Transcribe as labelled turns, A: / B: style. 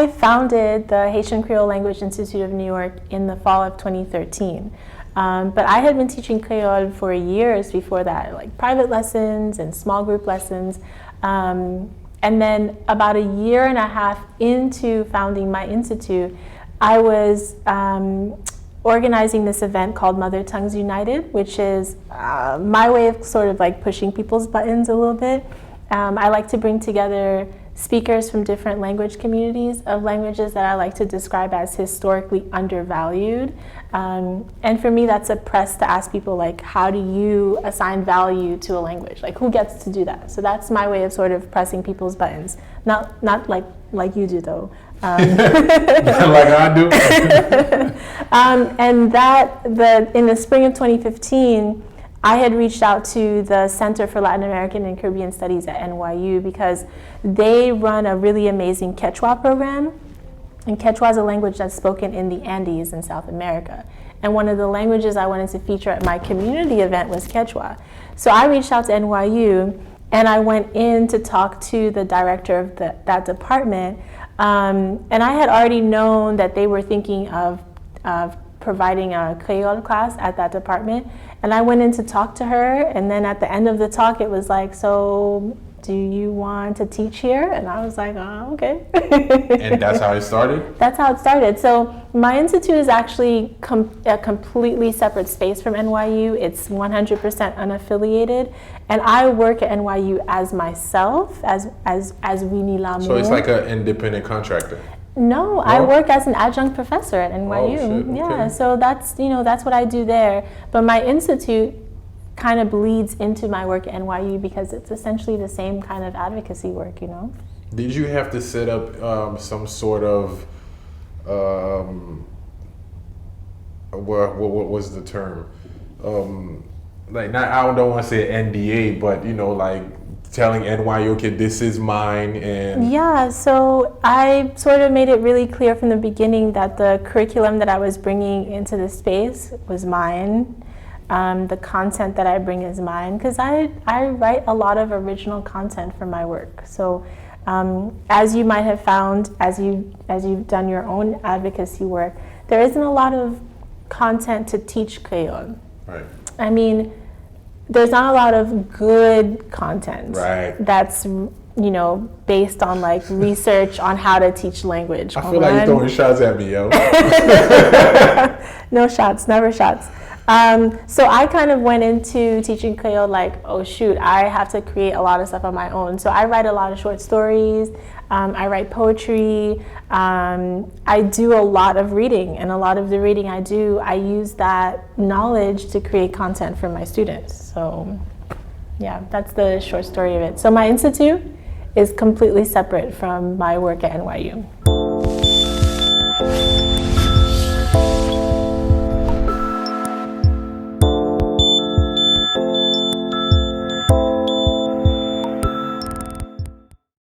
A: I founded the Haitian Creole Language Institute of New York in the fall of 2013. But I had been teaching Creole for years before that, like private lessons and small group lessons. And then about a year and a half into founding my institute, I was organizing this event called Mother Tongues United, which is my way of sort of like pushing people's buttons a little bit. I like to bring together speakers from different language communities of languages that I like to describe as historically undervalued. And for me, that's a press to ask people, like, how do you assign value to a language? Like, who gets to do that? So that's my way of sort of pressing people's buttons. Not like you do, though.
B: Like I do.
A: And in the spring of 2015, I had reached out to the Center for Latin American and Caribbean Studies at NYU because they run a really amazing Quechua program. And Quechua is a language that's spoken in the Andes in South America. And one of the languages I wanted to feature at my community event was Quechua. So I reached out to NYU and I went in to talk to the director of that department. And I had already known that they were thinking of providing a Creole class at that department. And I went in to talk to her, and then at the end of the talk, it was like, so do you want to teach here? And I was like, oh, okay.
B: And that's how it started?
A: That's how it started. So my institute is actually a completely separate space from NYU. It's 100% unaffiliated. And I work at NYU as myself, as Wynnie Lamour.
B: So it's like an independent contractor?
A: No, I work as an adjunct professor at NYU.
B: Oh, shit.
A: Yeah,
B: okay.
A: so that's what I do there. But my institute kind of bleeds into my work at NYU because it's essentially the same kind of advocacy work,
B: Did you have to set up some sort of what was the term? Like, not, I don't want to say NDA, but like telling NYU, okay, this is mine, and
A: yeah. So I sort of made it really clear from the beginning that the curriculum that I was bringing into the space was mine. The content that I bring is mine because I write a lot of original content for my work. So as you might have found, as you've done your own advocacy work, there isn't a lot of content to teach Creole.
B: Right.
A: I mean, there's not a lot of good content that's based on like research on how to teach language.
B: I feel like you're throwing shots at me, yo.
A: No shots, never shots. So I kind of went into teaching Creole like, oh shoot, I have to create a lot of stuff on my own. So I write a lot of short stories, I write poetry, I do a lot of reading, and a lot of the reading I do, I use that knowledge to create content for my students. So yeah, that's the short story of it. So my institute is completely separate from my work at NYU.